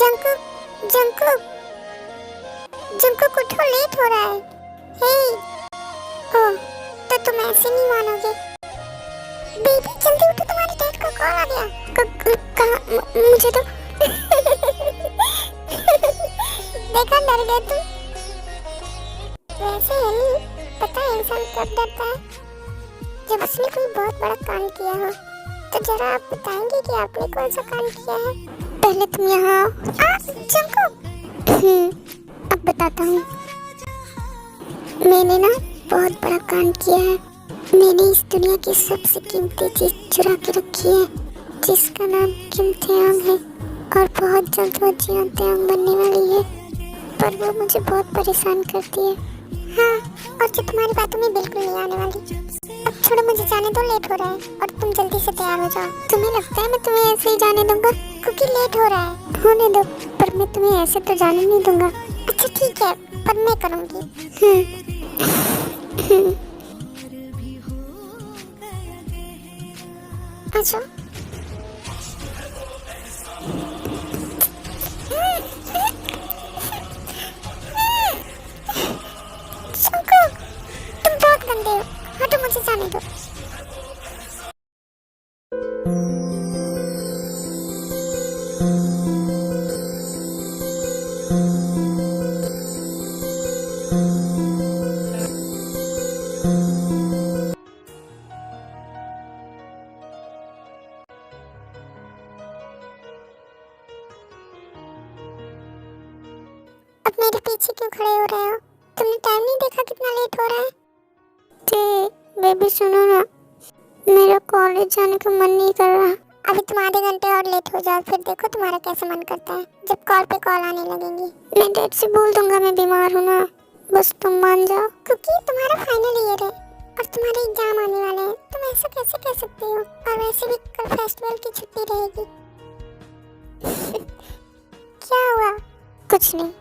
Jungkook Jungkook Jungkook उठो, late हो रहा है। हे ओह, तो तुम ऐसे नहीं मानोगे। बेबी जल्दी उठो, तुम्हारे डैड का कॉल आ गया। कहाँ? मुझे तो देखा, डर गए तुम। वैसे है, पता है इंसान कब डरता है? जब उसने कोई बहुत बड़ा काम किया हो। तो जरा आप बताएंगे कि आपने कौन सा काम किया है? पहले तुम यहाँ आओ। जंकुक, अब बताता हूँ। मैंने ना बहुत बड़ा काम किया है। मैंने इस दुनिया की सबसे कीमती चीज चुरा के रखी है, जिसका नाम किम थेओंग है, और बहुत जल्द वो जियोंग थेओंग बनने वाली है। पर वो मुझे बहुत परेशान करती है। हाँ, और जो तुम्हारी बातों में बिल्कुल नहीं आने वाली। अब छोड़ो, मुझे जाने दो, लेट हो रहा है, और तुम जल्दी से तैयार हो जाओ। तुम्हें लगता है मैं तुम्हें ऐसे ही जाने दूंगा? क्योंकि लेट हो रहा है। होने दो, पर मैं तुम्हें ऐसे तो जाने नहीं दूंगा। अच्छा ठीक है, पर मैं करूँगी। अच्छा, शंकर, तुम बहुत गंदे हो। हटो, मुझे जाने दो। अब मेरे पीछे क्यों खड़े हो रहे हो? तुमने टाइम नहीं देखा कितना लेट हो रहा है? बेबी सुनो ना, मेरा कॉलेज जाने का मन नहीं कर रहा। अभी तुम आधे घंटे और लेट हो जाओ, फिर देखो तुम्हारा कैसे मन करता है जब कॉल पे कॉल आने लगेंगी। मैं डैड से बोल दूंगा मैं बीमार हूँ ना, बस तुम मान जाओ। क्योंकि तुम्हारा फाइनल ईयर है और तुम्हारे एग्जाम आने वाले हैं। तुम ऐसा कैसे कह सकते हो? और वैसे भी कल फेस्टिवल की छुट्टी रहेगी। क्या हुआ? कुछ नहीं।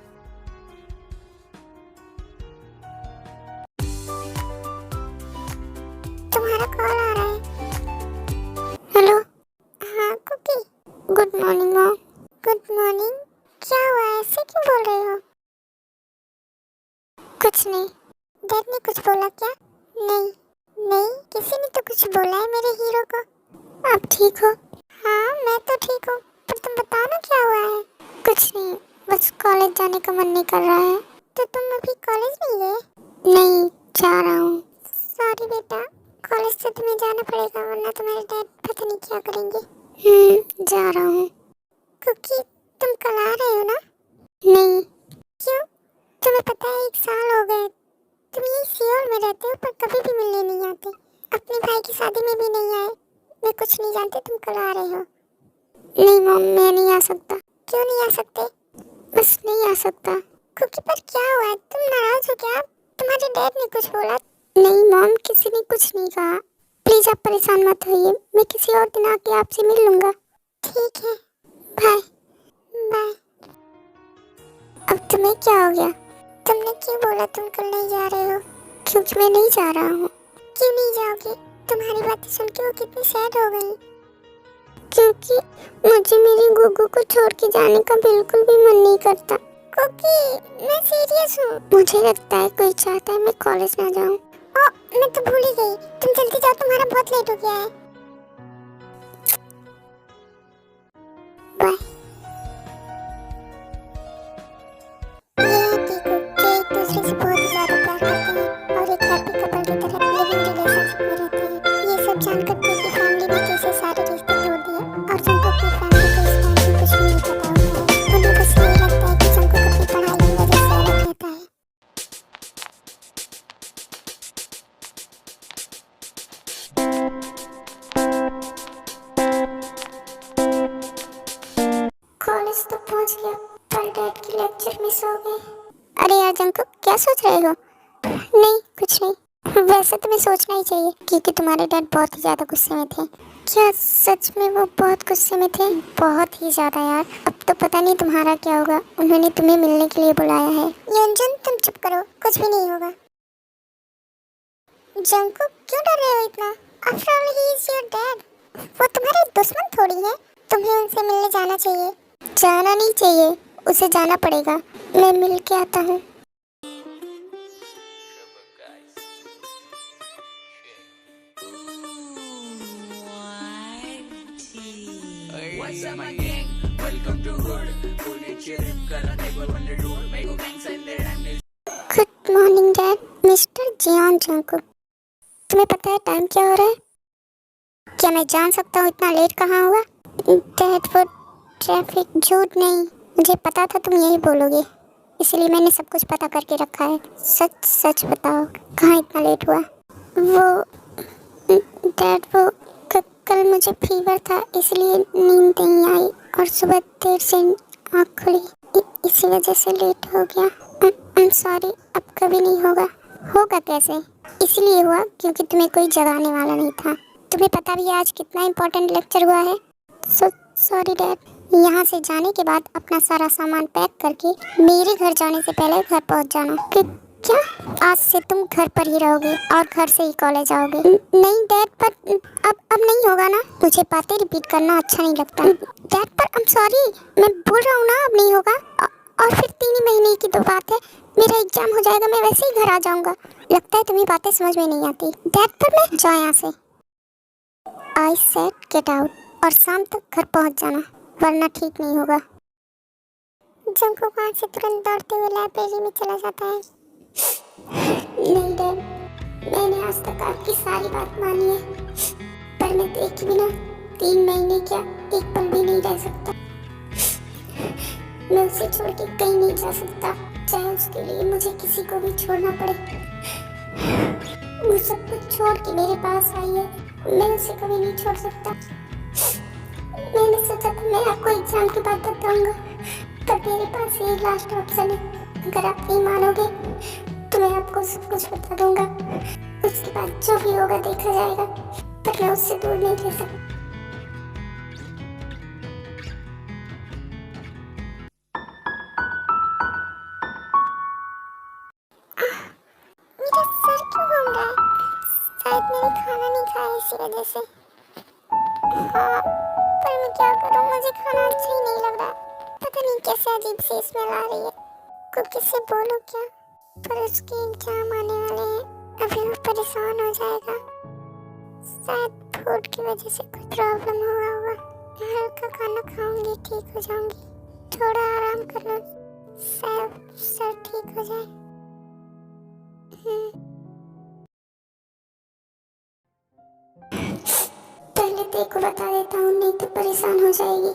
तुम्हारा कॉल आ रहा है। हेलो। हाँ Cookie. Good morning mom. Good morning. क्या हुआ, ऐसे क्यों बोल रहे हो? कुछ नहीं। डैड ने कुछ बोला क्या? नहीं नहीं, किसी ने तो कुछ बोला है मेरे हीरो को। आप ठीक हो? हाँ मैं तो ठीक हूँ, पर तुम बताओ ना क्या हुआ है? कुछ नहीं, बस कॉलेज जाने का मन नहीं कर रहा है। तो तुम अभी कॉलेज नहीं गए? नहीं, जा रहा हूँ। सॉरी बेटा, कॉलेज से तुम्हें जाना पड़ेगा, वरना तुम्हारे डैड पता नहीं क्या करेंगे। जा रहा हूँ। क्योंकि तुम कल आ रहे हो ना? नहीं। क्यों? तुम्हें पता है 1 साल हो गए तुम यही सियोल में रहते हो, पर कभी भी मिलने नहीं आते। अपने भाई की शादी में भी नहीं आए। मैं कुछ नहीं जानती, तुम कल आ रहे हो। नहीं मॉम, मैं नहीं आ सकता। क्यों नहीं आ सकते? बस नहीं आ सकता। क्योंकि पर क्या हुआ है, तुम नाराज हो क्या? तुम्हारे डैड ने कुछ बोला? नहीं मॉम, किसी ने कुछ नहीं कहा। प्लीज आप परेशान मत होइए, मैं किसी और दिन आके आपसे मिल लूंगा। ठीक है, बाय बाय। अब तुम्हें क्या हो गया? तुमने क्यों बोला तुम कल नहीं जा रहे हो? क्योंकि मैं नहीं जा रहा हूँ। क्यों नहीं जाओगे? तुम्हारी बातें सुन के वो कितनी सैड हो गई। क्योंकि मुझे मेरी गुगु को छोड़ के जाने का बिल्कुल भी मन नहीं करता। क्योंकि मैं सीरियस हूँ। मुझे लगता है कोई चाहता है मैं कॉलेज ना जाऊँ। ओ, मैं तो भूल ही गई। तुम जल्दी जाओ, तुम्हारा बहुत लेट हो गया है। बाय। ये है टीकू, जो एक दूसरे से बहुत ही ज्यादा प्यार करते हैं और एक हैप्पी कपल की तरह लिविंग रिलेशनशिप में रहते हैं। ये सब जानकर टीकी फैमिली ने कैसे सारे रिश्ते तोड़ दिए और जंकुक की फैमिली को इस टाइम में कुछ भी नहीं पता होता है। उन्हें बस यही लगता है कि जंकुक अपनी पढ़ाई की वजह से अलग रहता है। कॉलेज तो पहुंच गया, पर डैड की लेक्चर मिस हो गई। अरे यार जंकुक, क्या सोच रहे हो? नहीं कुछ नहीं। वैसे तुम्हें सोचना ही चाहिए, क्योंकि तुम्हारे डैड बहुत ही ज्यादा गुस्से में थे। क्या सच में वो बहुत गुस्से में थे? बहुत ही ज्यादा यार। अब तो पता नहीं तुम्हारा क्या होगा। उन्होंने तुम्हें मिलने के लिए बुलाया है। योंजन तुम चुप करो, कुछ भी नहीं होगा। जंकुक क्यों डर रहे हो इतना? After all he is your dad. वो तुम्हारे दुश्मन थोड़ी है। तुम्हें उनसे मिलने जाना चाहिए। जाना नहीं चाहिए, उसे जाना पड़ेगा। मैं मिल के आता हूँ। गुड मॉर्निंग डैड, मिस्टर जियान जंकुक। तुम्हें पता है टाइम क्या हो रहा है? क्या मैं जान सकता हूँ इतना लेट कहाँ हुआ? डैड वो ट्रैफिक। झूठ नहीं, मुझे पता था तुम यही बोलोगे, इसलिए मैंने सब कुछ पता करके रखा है। सच सच बताओ, कहाँ इतना लेट हुआ? वो डैड वो कल मुझे फीवर था, इसलिए नींद नहीं आई और सुबह देर से आँख खुली, इसी वजह से लेट हो गया। आई एम सॉरी, अब कभी नहीं होगा। होगा कैसे? इसलिए हुआ क्योंकि तुम्हें कोई जगाने वाला नहीं था। तुम्हें पता भी है आज कितना इम्पोर्टेंट लेक्चर हुआ है। Sorry dad. यहाँ से जाने के बाद अपना सारा सामान पैक करके मेरे घर जाने से पहले घर पहुँच जाना। क्या? आज से तुम घर पर ही रहोगे और घर से ही कॉलेज आओगे? नहीं डैड, पर अब नहीं होगा ना। मुझे बातें रिपीट करना अच्छा नहीं लगता। डैड पर आई एम सॉरी, मैं बोल रहा हूँ ना अब नहीं होगा। और फिर 3 ही महीने की तो बात है, मेरा एग्जाम हो जाएगा, मैं वैसे ही घर आ जाऊंगा। लगता है तुम्हें बातें समझ में नहीं आती। डैड पर मैं जाओ यहाँ से। आई सेड गेट आउट और शाम तक घर पहुँच जाना, वरना ठीक नहीं होगा। जंकुक वहाँ से तुरंत दौड़ते हुए लाइब्रेरी में चला जाता है। नहीं डैड, मैंने आज तक आपकी सारी बात मानी है, पर मैं देखे बिना 3 महीने क्या एक पल भी नहीं रह सकता। मैं उसे छोड़ के कहीं नहीं जा सकता, चाहे उसके लिए मुझे किसी को भी छोड़ना पड़े। वो सब कुछ छोड़ के मेरे पास आई है, मैं उसे कभी नहीं छोड़ सकता। मैंने सोचा था मैं आपको एग्जाम के बाद बताऊंगा, पर मेरे पास ये लास्ट ऑप्शन है। अगर आप नहीं मानोगे तो मैं आपको सब कुछ बता दूंगा, उसके बाद जो भी होगा देखा जाएगा, पर मैं उससे दूर नहीं रह सकता। मेरा सर क्यों घूम रहा है? शायद मैंने खाना नहीं खाया इसी वजह से। हाँ, पर मैं क्या करूँ, मुझे खाना अच्छा ही नहीं लग रहा। पता नहीं कैसे अजीब सी स्मेल आ रही है। कुकी से बोलूं क्या? पर उसके एग्जाम आने वाले हैं, अभी वो परेशान हो जाएगा। शायद फूड की वजह से कुछ प्रॉब्लम हुआ होगा। हल्का खाना खाऊंगी, ठीक हो जाऊंगी। थोड़ा आराम कर लूं, शायद सर ठीक हो जाए। पहले देखो बता देता हूँ, नहीं तो परेशान हो जाएगी।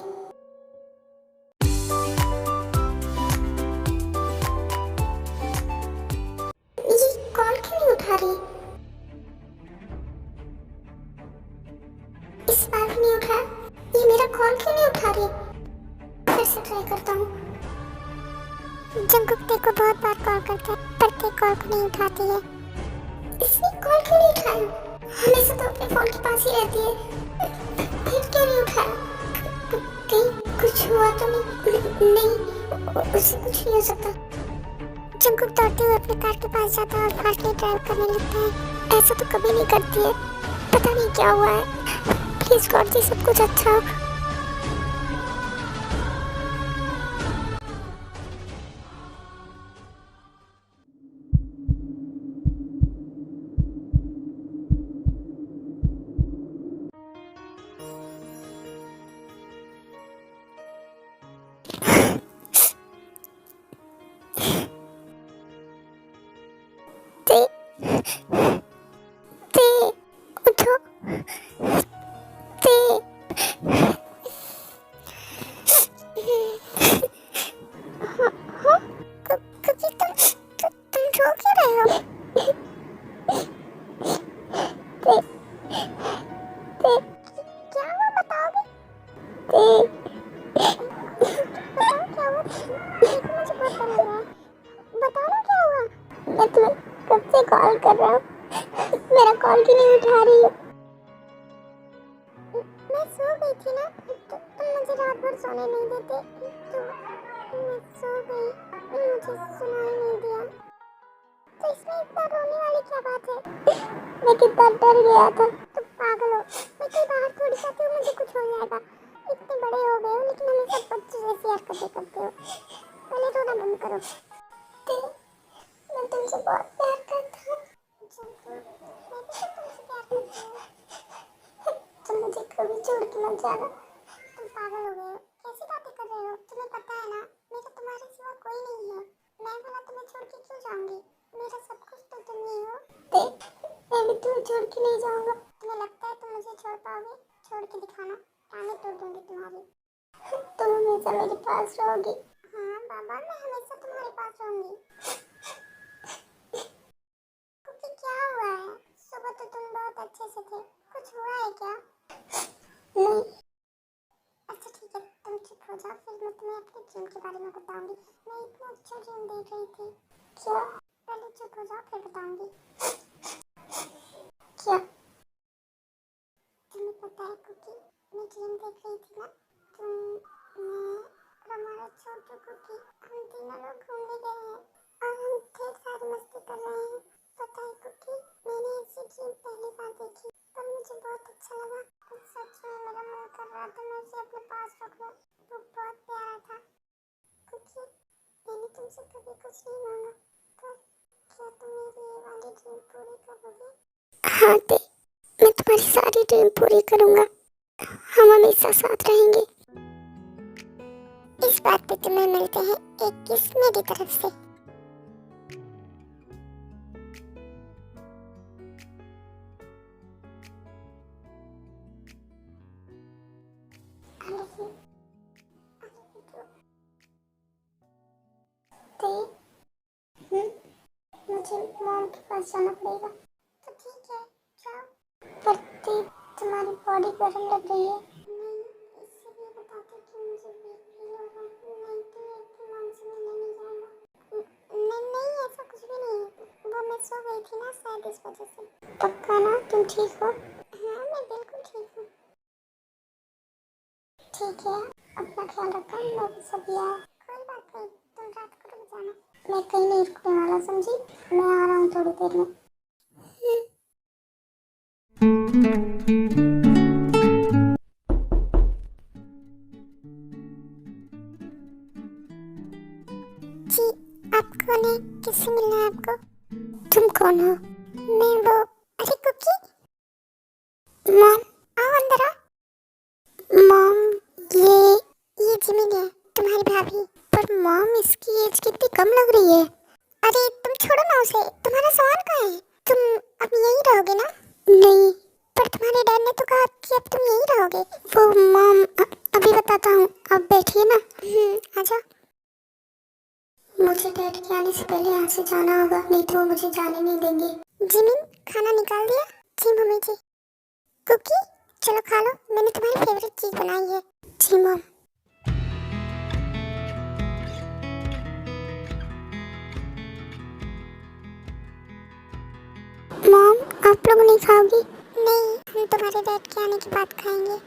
ये कॉल क्यों नहीं उठा रही? इस बार भी नहीं उठा। ये मेरा कॉल क्यों नहीं उठा रही? फिर से ट्राई करता हूँ। जंकुक देखो बहुत बार कॉल करता है, पर ते कॉल को नहीं उठाती है। इसने कॉल क्यों नहीं उठाया? हमेशा तो अपने फोन के पास ही रहती है, फिर क्यों नहीं उठाया? कहीं कुछ हुआ तो नहीं? नहीं, उससे कुछ नहीं हो सकता। जंकुक दौड़ते हुए अपने कार के पास जाता है और फास्टली ड्राइव करने लगता है। ऐसा तो कभी नहीं करती है, पता नहीं क्या हुआ है। प्लीज गॉड जी सब कुछ अच्छा हो। ते ते उठो, ते कभी तुम रो क्यों रहे हो? ते ते क्या हुआ बताओगे? ते बताओ क्या हुआ? देखो मुझे बहुत डर लग रहा है, बताओ ना क्या हुआ? मैं तुम्हें कब से कॉल कर रहा हूँ, मेरा कॉल क्यों नहीं उठा रही है? मैं सो गई थी ना, तो तुम मुझे रात भर सोने नहीं देते, तो मैं सो गई, मुझे सुनाई नहीं दिया। तो इसमें इतना रोने वाली क्या बात है? मैं कितना डर गया था। तुम पागल हो, मैं कहीं बाहर थोड़ी जाती हूँ, मुझे कुछ हो जाएगा। इतने बड़े हो गए हो लेकिन हमेशा बच्चे जैसी हरकतें करते हो। पहले रोना बंद करो। ते, मैं तुमसे बहुत प्यार करता हूँ। चिंकू, मैं भी तो तुमसे प्यार करती हूँ। तुम मुझे कभी छोड़ के मत जाना। तुम पागल हो गए हो। कैसी बातें कर रहे हो? तुम्हें पता है ना, मेरा तुम्हारे सिवा कोई नहीं है। मैं भला तुम्हें छोड़ के क्यों जाऊंगी? मेरा सब कुछ तो तुम ही हो। देख, मैं भी तुम्हें छोड़ के नहीं जाऊंगा। तुम्हें लगता है तुम मुझे छोड़ पाओगे? छोड़ के दिखाना, टांगें तोड़ दूंगी तुम्हारी। तुम हमेशा मेरे पास रहोगी। हाँ बाबा, मैं हमेशा तुम्हारे पास रहूंगी। क्योंकि क्या हुआ है? सुबह तो तुम बहुत अच्छे से थे। कुछ हुआ है क्या? नहीं। अच्छा ठीक है, तुम चुप हो जाओ, फिर मैं तुम्हें अपने ड्रीम के बारे में बताऊंगी। मैं इतना अच्छा ड्रीम देख रही थी। क्या? पहले चुप हो जाओ, फिर बताऊंगी। क्या? तुम्हें पता है कुकी, मैं ड्रीम देख रही थी ना, तुम, मैं और हमारा छोटू कुकी, हम तीनों लोग घूमने गए हैं और हम ढेर सारी मस्ती कर रहे हैं। पता है कुकी, मैंने ऐसी ड्रीम पहली बार देखी और मुझे बहुत अच्छा लगा। और सच में मेरा मन कर रहा था मैं उसे अपने पास रख लूं। वो बहुत प्यारा था। कुकी, मैंने तुमसे कभी कुछ नहीं मांगा, पर क्या तुम मेरी ये वाली ड्रीम पूरी करोगे? हाँ ते, मैं तुम्हारी सारी ड्रीम पूरी करूंगा। हम हमेशा साथ रहेंगे। इस बात पे तुम्हें मिलते हैं एक किस मेरी तरफ से। मुझे मॉम के पास जाना पड़ेगा। तो ठीक है, जाओ। पर तुम्हारी बॉडी गर्म लग रही है। नहीं, इससे भी बताते कि मुझे वीक फील हो रहा है। नहीं तो मैं मॉम से मिलने नहीं जाऊंगा। नहीं नहीं, ऐसा कुछ भी नहीं है। वो मैं सो गई थी ना, शायद इस वजह से। पक्का ना तुम ठीक हो? हाँ, मैं बिल्कुल ठीक हूँ। ठीक है, अपना ख्याल रखना। मैं भी सभी आया। कोई बात नहीं, तुम रात को रुक जाना। मैं कहीं नहीं रुकने वाला, समझी? मैं आ रहा हूँ थोड़ी देर में। जी, आप कौन है? किससे मिलना है आपको? तुम कौन हो? मैं वो, अरे कुकी, मॉम, आओ अंदर आओ। मॉम, ये जिमिन है, तुम्हारी भाभी। पर मॉम, इसकी एज कितनी कम लग रही है। अरे तुम छोड़ो ना उसे, तुम्हारा सामान कहाँ है? तुम अब यहीं रहोगे ना? नहीं, पर तुम्हारे डैड ने तो कहा कि अब तुम यहीं रहोगे। वो मॉम, अभी बताता हूँ, आप बैठिए ना। आजा। मुझे डैड के आने से पहले यहाँ से जाना होगा, नहीं तो वो मुझे जाने नहीं देंगे। जिमिन, खाना निकाल दिया? जी मम्मी जी। कुकी, चलो खा लो, मैंने तुम्हारी फेवरेट चीज बनाई है। जी मॉम। मॉम, आप लोग नहीं खाओगी? नहीं, हम तुम्हारे डैड के आने के बाद खाएंगे।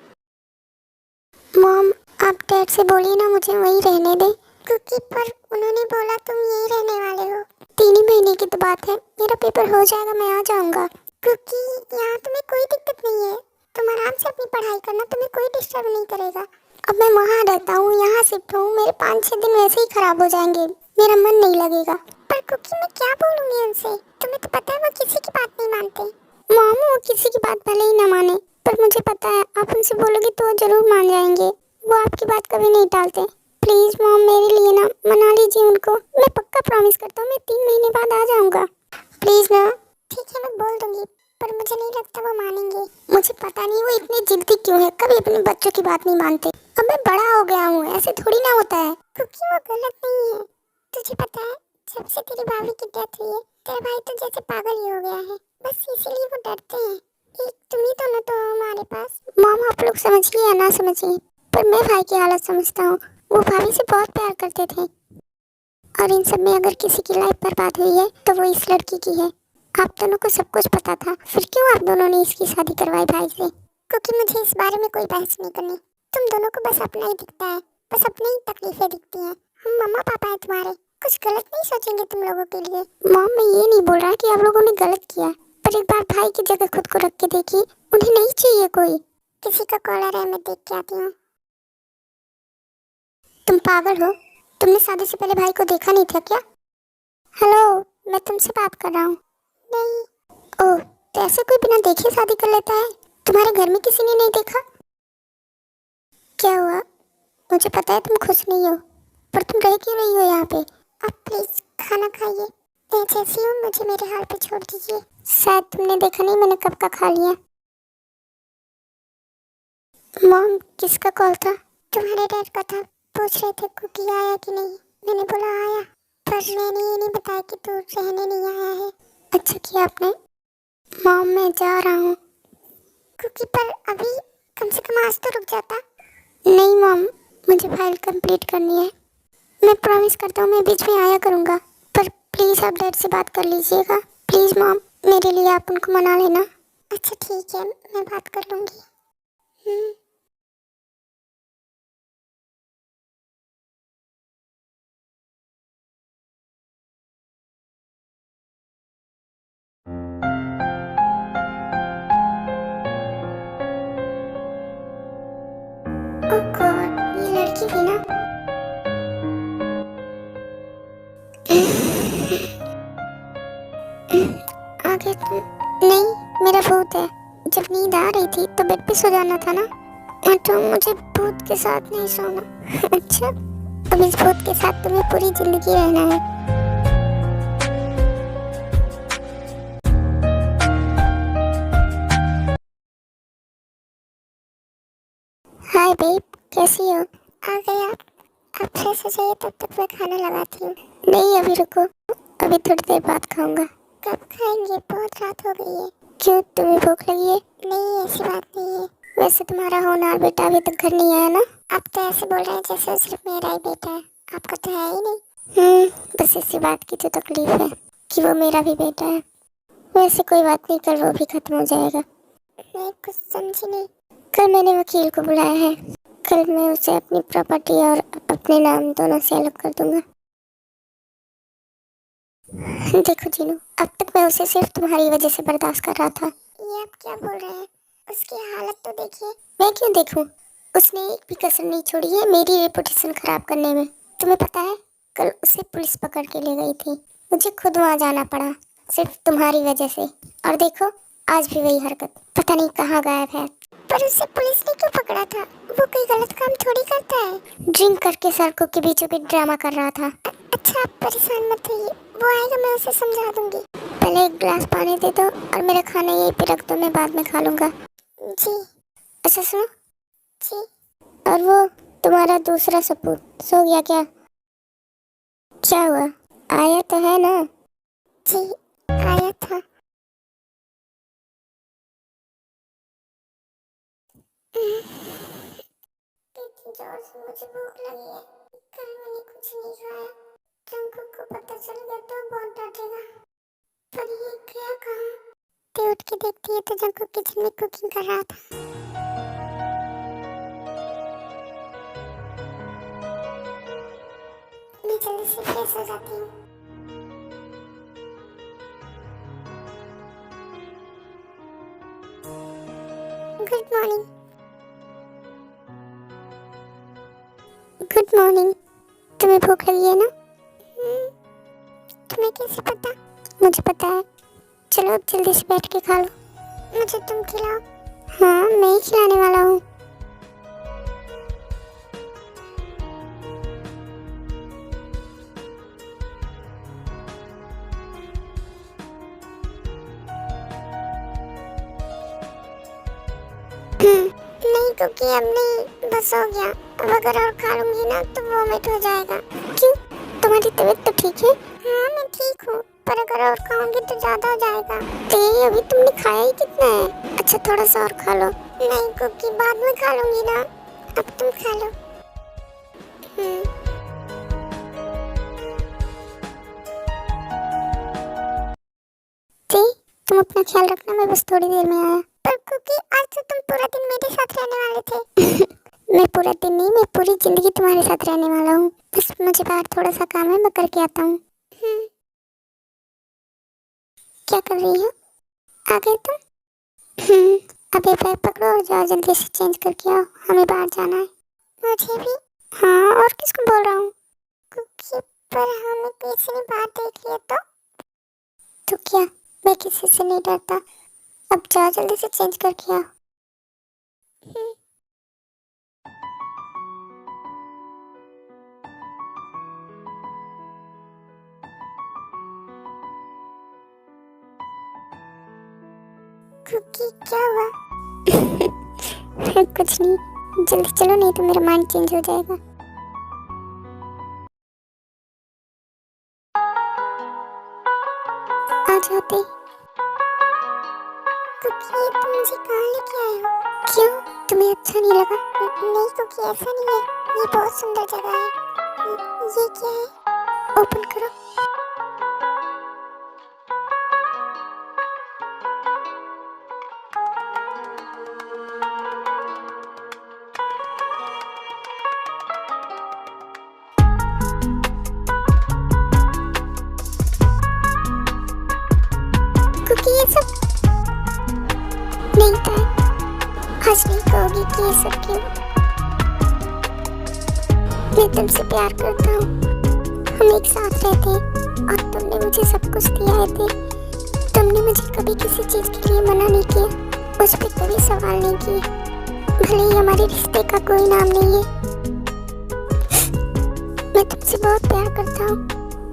मॉम, आप डैड से बोलिए ना मुझे वहीं रहने दे। कुकी, पर उन्होंने बोला तुम यहीं रहने वाले हो। 3 ही महीने की तो बात है, मेरा पेपर हो जाएगा, मैं आ जाऊंगा। कुकी, यहाँ तुम्हें कोई दिक्कत नहीं है। तुम आराम से अपनी पढ़ाई करना, तुम्हें कोई डिस्टर्ब नहीं करेगा। अब मैं वहाँ रहता हूँ, यहाँ शिफ्ट हूँ, मेरे 5-6 दिन वैसे ही खराब हो जाएंगे, मेरा मन नहीं लगेगा। पर कुकी, मैं क्या बोलूँगी उनसे? तुम्हें तो पता है वो किसी की बात नहीं मानते। मामू, वो किसी की बात भले ही ना माने, पर मुझे पता है आप उनसे बोलोगे तो वो जरूर मान जाएंगे। वो आपकी बात कभी नहीं टालते। प्लीज मॉम, मेरे लिए ना मना लीजिए उनको। मैं पक्का प्रॉमिस करता हूँ, मैं 3 महीने बाद आ जाऊंगा। प्लीज ना। ठीक है, मैं बोल दूंगी, पर मुझे नहीं लगता वो मानेंगे। मुझे पता नहीं वो इतनी जिद्दी क्यों है, कभी अपने बच्चों की बात नहीं मानते। अब मैं बड़ा हो गया हूँ, ऐसे थोड़ी ना होता है। क्योंकि वो गलत नहीं है। तुझे पता है, जब से तेरी भाभी की डेथ हुई है, तेरा भाई तो जैसे पागल ही हो गया है। बस इसीलिए वो डरते हैं। एक तुम ही दोनों तो हो हमारे पास। मॉम, आप लोग समझिए या ना समझिए, पर मैं भाई की हालत समझता हूँ। वो भाभी से बहुत प्यार करते थे, और इन सब में अगर किसी की लाइफ बर्बाद हुई है तो वो इस लड़की की है। आप दोनों को सब कुछ पता था, फिर क्यों आप दोनों ने इसकी शादी करवाई भाई से? क्योंकि मुझे इस बारे में कोई बहस नहीं करनी। तुम दोनों को बस अपना ही दिखता है, बस अपनी ही तकलीफें दिखती हैं। हम मम्मा पापा हैं तुम्हारे, कुछ गलत नहीं सोचेंगे तुम लोगों के लिए। मॉम, मैं ये नहीं बोल रहा कि आप लोगों ने गलत किया, पर एक बार भाई की जगह खुद को रख के देखिए, उन्हें नहीं चाहिए कोई। किसी का कॉलर है, मैं देख के आती हूँ। तुम पागल हो? तुमने शादी से पहले भाई को देखा नहीं था क्या? हेलो, मैं तुमसे बात कर रहा हूँ। नहीं। ओह, तो ऐसे कोई बिना देखे शादी कर लेता है? तुम्हारे घर में किसी ने नहीं देखा? क्या हुआ? मुझे पता है तुम खुश नहीं हो, पर तुम रह क्यों रही हो यहाँ पे? आप प्लीज खाना खाइए। मैं जैसी हूँ, मुझे मेरे हाल पे छोड़ दीजिए। शायद तुमने देखा नहीं, मैंने कब का खा लिया। मॉम, किसका कॉल था? तुम्हारे डैड का था। पूछ रहे थे कुकी आया कि नहीं। मैंने बोला आया, पर मैंने ये नहीं बताया कि तू रहने नहीं आया है। अच्छा किया आपने। मॉम, मैं जा रहा हूँ। कुकी, पर अभी कम से कम आज तो रुक जाता। नहीं मॉम, मुझे फाइल कंप्लीट करनी है। मैं प्रॉमिस करता हूँ मैं बीच में आया करूँगा, पर प्लीज़ आप डैड से बात कर लीजिएगा। प्लीज़ मॉम, मेरे लिए आप उनको मना लेना। अच्छा ठीक है, मैं बात कर लूँगी। ओह गॉड, ये लड़की भी ना। आगे तुम। नहीं, मेरा भूत है। जब नींद आ रही थी तो बेड पे सो जाना था ना। तो मुझे भूत के साथ नहीं सोना। अच्छा, अब इस भूत के साथ तुम्हें पूरी जिंदगी रहना है। हाय बेब, कैसी हो? आ गए आप? फ्रेश हो जाइए, तब तक मैं खाना लगाती हूँ। नहीं, अभी रुको, अभी थोड़ी देर बाद खाऊंगा। कब खाएंगे? बहुत रात हो गई है। क्यों, तुम्हें भूख लगी है? नहीं, ऐसी बात नहीं है। वैसे तुम्हारा होनहार बेटा अभी तक घर नहीं आया ना? आप तो ऐसे बोल रहे हैं जैसे सिर्फ मेरा ही बेटा है। आपका तो है ही नहीं। बस इसी बात की तो तकलीफ है कि वो मेरा भी बेटा है। वैसे कोई बात नहीं, कल वो भी खत्म हो जाएगा। मैं कुछ समझी नहीं। कल मैंने वकील को बुलाया है। कल मैं उसे अपनी प्रॉपर्टी और अपने नाम दोनों से अलग कर दूंगा। देखो जीनू, अब तक मैं उसे सिर्फ तुम्हारी वजह से बर्दाश्त कर रहा था। ये आप क्या बोल रहे हैं? उसकी हालत तो देखिए। मैं क्यों देखूं? उसने एक भी कसर नहीं छोड़ी है मेरी रेपुटेशन खराब करने में। तुम्हें पता है, कल उसे पुलिस पकड़ के ले गई थी। मुझे खुद वहाँ जाना पड़ा, सिर्फ तुम्हारी वजह से। और देखो, आज भी वही हरकत, पता नहीं कहाँ गायब है। पर उसे पुलिस ने क्यों पकड़ा था? वो कोई गलत काम थोड़ी करता है। ड्रिंक करके सड़कों के बीचों बीच ड्रामा कर रहा था। अच्छा, आप परेशान मत होइए, वो आएगा, मैं उसे समझा दूंगी। पहले एक गिलास पानी दे दो और मेरा खाना यहीं पे रख दो, मैं बाद में खा लूंगा। जी। अच्छा सुनो। जी। और वो तुम्हारा दूसरा सपूत सो गया क्या? क्या हुआ, आया तो है ना? जी, आया था। इतनी जोर से मुझे भूख लगी है। कल मैंने कुछ नहीं खाया। जंकुक को पता चल गया तो बहुत डांटेगा। पर ये गया कहाँ? ते उठ के देखती है तो जंकुक किचन में कुकिंग कर रहा था। मैं जल्दी से फ्रेश हो जाती हूँ। Good morning. Good morning. तुम्हें भूख लगी है ना? तुम्हें कैसे पता? मुझे पता है। चलो अब जल्दी से बैठ के खा लो। मुझे तुम खिलाओ। हाँ, मैं ही खिलाने वाला हूँ। नहीं क्योंकि अब नहीं, बस हो गया। अब अगर और खा लूंगी ना तो वॉमिट हो जाएगा। क्यों, तुम्हारी तबीयत तो ठीक है? हाँ, मैं ठीक हूँ, पर अगर और खाऊंगी तो ज्यादा हो जाएगा। तो ये अभी तुमने खाया ही कितना है? अच्छा, थोड़ा सा और खा लो। नहीं क्योंकि बाद में खा लूंगी ना। अब तुम खा लो। जी, तुम अपना ख्याल रखना, मैं बस थोड़ी देर में आया। पर क्योंकि आज तो तुम पूरा दिन मेरे साथ रहने वाले थे। मैं पूरा दिन नहीं, मैं पूरी जिंदगी तुम्हारे साथ रहने वाला हूँ। बस मुझे बाहर थोड़ा सा काम है, मैं करके आता हूँ। क्या कर रही हो? आ गए तुम? अभी बैग पकड़ो और जाओ, जल्दी से चेंज करके आओ, हमें बाहर जाना है। मुझे भी। हाँ, और किसको बोल रहा हूँ? क्योंकि पर हमें किसी ने बाहर देख लिया तो क्या, मैं किसी से नहीं डरता। अब जाओ जल्दी से चेंज करके आओ। क्योंकि क्या हुआ? कुछ नहीं, जल्दी चलो नहीं तो मेरा माइंड चेंज हो जाएगा। आ जाते। क्योंकि तुम मुझे कहाँ लेके आए हो? क्यों, तुम्हें अच्छा नहीं लगा? नहीं क्योंकि ऐसा नहीं है, ये बहुत सुंदर जगह है। ये क्या है? ओपन करो। क्योंकि ये सब नहीं था। आज नहीं कहोगी कि ये सब क्यों? मैं तुमसे प्यार करता हूँ, हम एक साथ रहते हैं और तुमने मुझे सब कुछ दिया है। तुमने मुझे कभी किसी चीज के लिए मना नहीं किया, उस पर कभी सवाल नहीं किए, भले ही हमारे रिश्ते का कोई नाम नहीं है। मैं तुमसे बहुत प्यार करता हूँ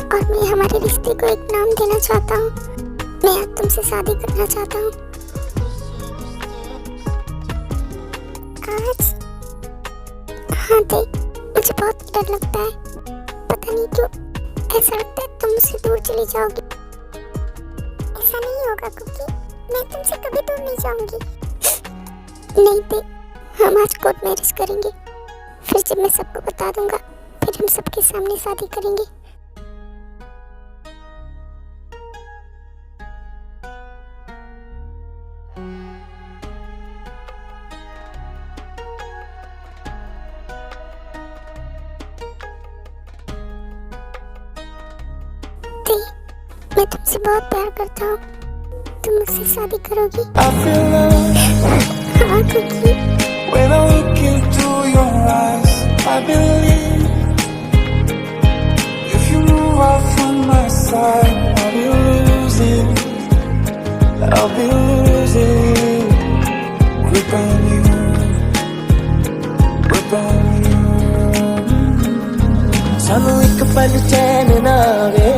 और मैं हमारे रिश्ते को एक नाम देना चाहता हूँ। मैं अब तुमसे शादी करना चाहता हूँ। आज? हाँ देख, मुझे बहुत डर लगता है, पता नहीं क्यों ऐसा लगता है तुम मुझसे दूर चली जाओगी। ऐसा नहीं होगा क्योंकि मैं तुमसे कभी दूर नहीं जाऊंगी। नहीं देख, हम आज कोर्ट मैरिज करेंगे, फिर जब मैं सबको बता दूंगा फिर हम सबके सामने शादी करेंगे। मैं तुमसे बहुत प्यार करता हूँ, तुम मुझसे शादी करोगी? हाँ क्योंकि when I look into your eyes, I believe if you move out from my side, I'll be losing grip on you, grip on you. सानू एक पल चैन ना आवे,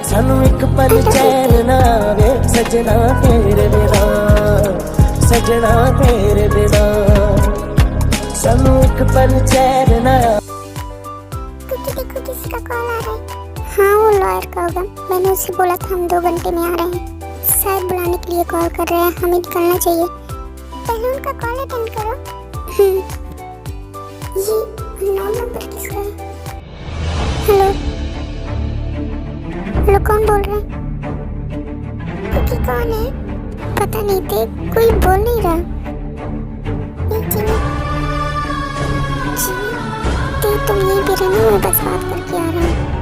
सानू एक पल चैन ना आवे, सजना तेरे बिना, सजना तेरे बिना, सानू एक पल चैन ना। क्योंकि देखो किसी का कॉल आ रहा है। हाँ वो लॉयर का होगा, मैंने उससे बोला था हम 2 घंटे में आ रहे हैं, शायद बुलाने के लिए कॉल कर रहे हैं, हमें निकलना चाहिए। पहले उनका कॉल अटेंड करो। ये अननोन नंबर किसका है? हेलो हेलो, कौन बोल रहा है? क्योंकि कौन है? पता नहीं थे, कोई बोल नहीं रहा। नहीं जीना, जीना, तुम यहीं पे रहना, मैं बस बात करके आ रहा हूँ।